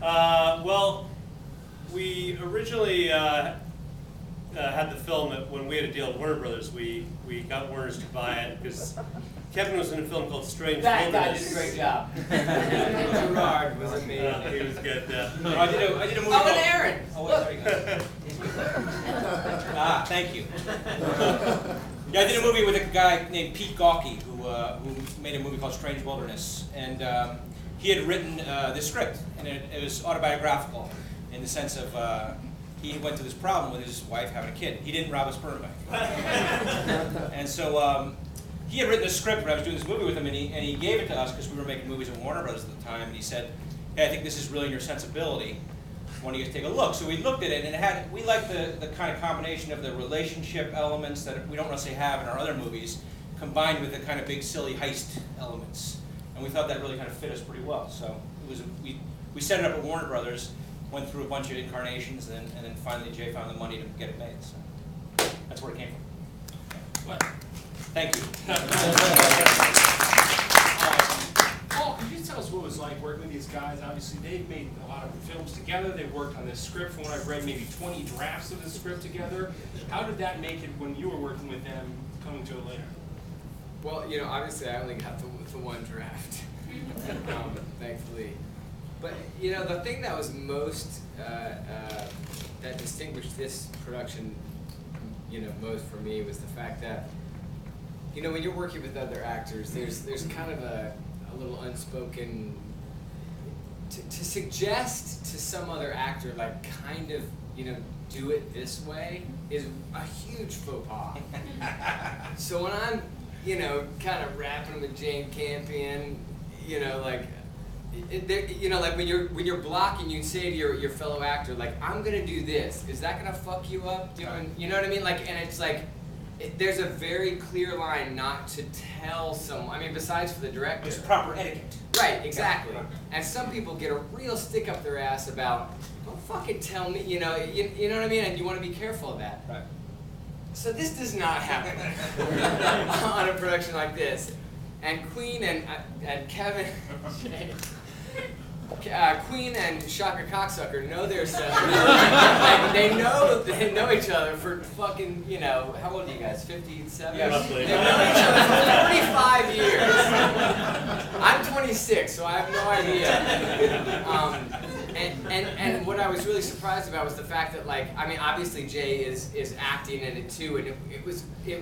Well, we originally had the film when we had a deal with Warner Brothers. We got Warner's to buy it because Kevin was in a film called Strange That guy Wilderness. did a great job. Gerard wasn't me. He was good. No, I did a movie Oh, called... and Aaron! Oh, sorry. Thank you. Yeah, I did a movie with a guy named Pete Gawkey who made a movie called Strange Wilderness, and he had written this script, and it was autobiographical in the sense of he went through this problem with his wife having a kid. He didn't rob a sperm bank, and so he had written this script when I was doing this movie with him, and he gave it to us because we were making movies at Warner Brothers at the time, and he said, "Hey, I think this is really in your sensibility. Why don't you guys take a look?" So we looked at it, and we liked the kind of combination of the relationship elements that we don't necessarily have in our other movies, combined with the kind of big silly heist elements, and we thought that really kind of fit us pretty well. So it was we set it up at Warner Brothers, went through a bunch of incarnations, and then finally Jay found the money to get it made. So that's where it came from. What? Thank you. Paul, could you tell us what it was like working with these guys? Obviously, they've made a lot of films together. They've worked on this script. From what I've read, maybe 20 drafts of the script together. How did that make it when you were working with them, coming to it later? Well, you know, obviously I only got the one draft, thankfully. But, you know, the thing that was most, that distinguished this production, you know, most for me was the fact that, you know, when you're working with other actors, there's kind of a little unspoken, to suggest to some other actor, like, kind of, you know, do it this way is a huge faux pas. So when I'm, you know, kind of rapping with Jane Campion, you know, like, you know, like when you're blocking, you say to your fellow actor, like, I'm gonna do this. Is that gonna fuck you up? You know what I mean? Like, and it's like, there's a very clear line not to tell someone. I mean, besides for the director. There's proper etiquette. Right, exactly. And some people get a real stick up their ass about, don't fucking tell me, you know what I mean? And you want to be careful of that. Right. So this does not happen on a production like this. And Queen and Kevin, Queen and Shaka Cocksucker know their stuff. Like, they know each other for fucking, you know, how old are you guys? 57? Yeah, roughly. They've known each other for 45 years. I'm 26, so I have no idea. And what I was really surprised about was the fact that, like, I mean, obviously Jay is acting in it too, and it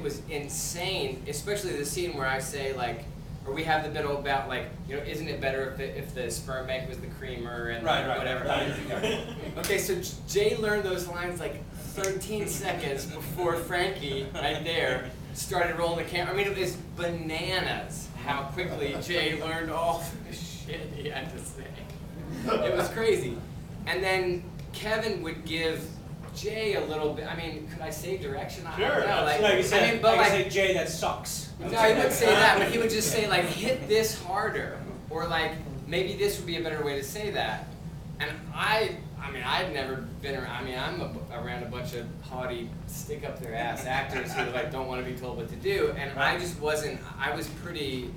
was insane, especially the scene where I say, like, or we have the bit about, like, you know, isn't it better if the sperm bank was the creamer and whatever. Right. Okay, so Jay learned those lines like 13 seconds before Frankie, right there, started rolling the camera. I mean, it was bananas how quickly Jay learned all the shit he had to say. It was crazy. And then Kevin would give Jay a little bit, I mean, could I say direction? Sure. I don't know. Like, No, you said, I mean, but like, say, Jay, that sucks. no, he wouldn't say that, but he would just say, like, hit this harder. Or, like, maybe this would be a better way to say that. And I mean, I'd never been around, I mean, I'm around a bunch of haughty, stick-up-their-ass actors who, like, don't want to be told what to do. And I just wasn't, I was pretty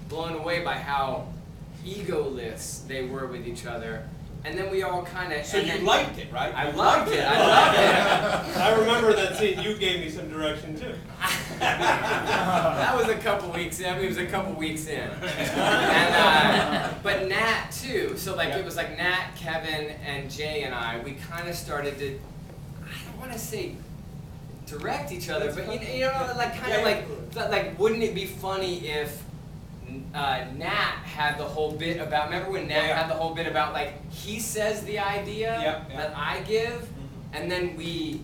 blown away by how egoless they were with each other. And then we all kind of... So you liked it, right? I loved it. I loved it. I remember that scene. You gave me some direction too. That was a couple weeks in. I mean, it was a couple weeks in. And, but Nat too. So like it was like Nat, Kevin, and Jay and I. We kind of started to. I don't want to say direct each other, but you know, like kind of like wouldn't it be funny if Nat had the whole bit about, remember when Nat had the whole bit about, like, he says the idea that I give, and then we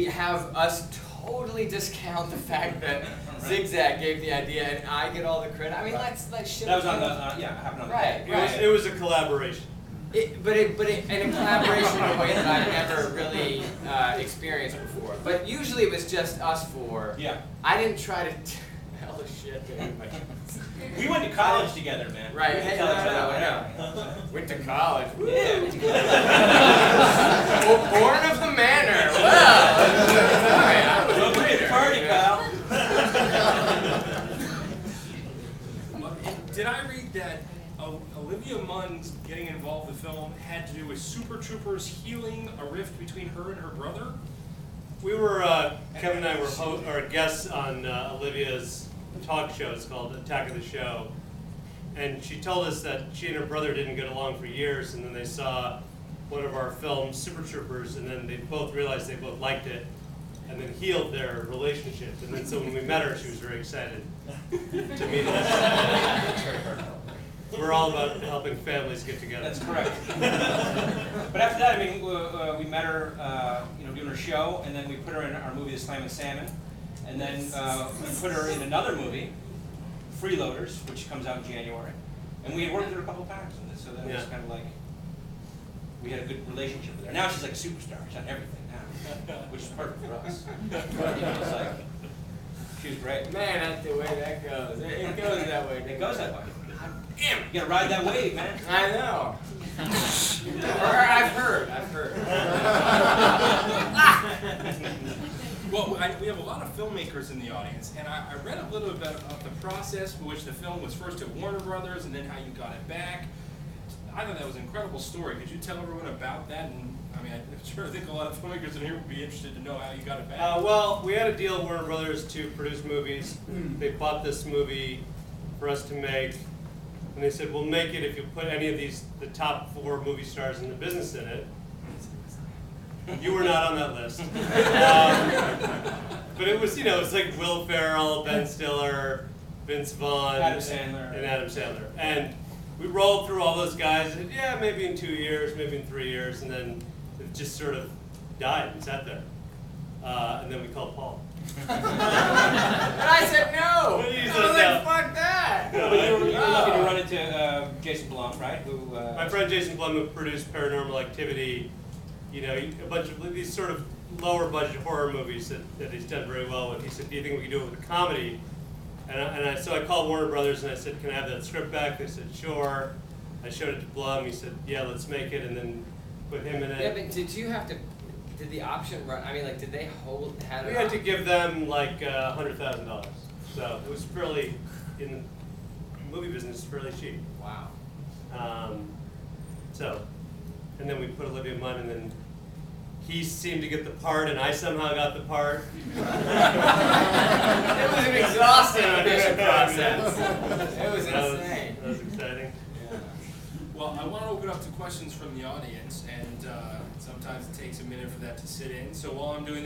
have us totally discount the fact that Zigzag gave the idea and I get all the credit. I mean, that's shit. That was on the, happened on the Right, day. It was a collaboration. But in a collaboration in a way that I've never really experienced before. But usually it was just us four. Yeah. I didn't try to tell the shit to anybody. We went to college together, man. Right. We went to tell each other I what know. Went to college. Woo. Yeah. Well, born of the manor. Well, alright, I was a leader. Party, pal. Did I read that Olivia Munn's getting involved involved in the film had to do with Super Troopers healing a rift between her and her brother. We were, Kevin and I were guests on Olivia's talk show. It's called Attack of the Show. And she told us that she and her brother didn't get along for years, and then they saw one of our films, Super Troopers, and then they both realized they both liked it, and then healed their relationship. And then so when we met her, she was very excited to meet us. We're all about helping families get together. That's correct. But after that, I mean, we met her, doing her show, and then we put her in our movie, The Slam and Salmon, and then we put her in another movie, Freeloaders, which comes out in January. And we had worked with her a couple times on this, so that was kind of like, we had a good relationship with her. Now she's like a superstar. She's on everything now, which is perfect for us. It's like, she was great. Man, that's the way that goes. It goes that way. It goes that way. Damn, you gotta ride that wave, man. I know. I've heard. Well, we have a lot of filmmakers in the audience, and I read a little bit about the process for which the film was first at Warner Brothers and then how you got it back. I thought that was an incredible story. Could you tell everyone about that? And I mean, I'm sure I think a lot of filmmakers in here would be interested to know how you got it back. Well, we had a deal with Warner Brothers to produce movies. They bought this movie for us to make, and they said, we'll make it if you put any of the top 4 movie stars in the business in it. You were not on that list. But it was, it's like Will Ferrell, Ben Stiller, Vince Vaughn, Adam Sandler. and Adam Sandler. And we rolled through all those guys and said, yeah, maybe in 2 years, maybe in 3 years, and then it just sort of died and sat there. And then we called Paul. And I said no. You I said was no. like, fuck that. But you were lucky to run into Jason Blum, right? Who? My friend Jason Blum, who produced Paranormal Activity, a bunch of these sort of lower budget horror movies that he's done very well with. He said, do you think we can do it with a comedy? So I called Warner Brothers and I said, can I have that script back? They said, sure. I showed it to Blum. He said, yeah, let's make it, and then put him in it. Yeah, but did the option run? I mean, like, did they had We had to give them like $100,000. So it was fairly, in the movie business, fairly cheap. Wow. And then we put Olivia Munn, and then he seemed to get the part, and I somehow got the part. It was an exhausting audition process. It was insane. That was exciting. Yeah. Well, I want to open up to questions from the audience, and sometimes it takes a minute for that to sit in. So while I'm doing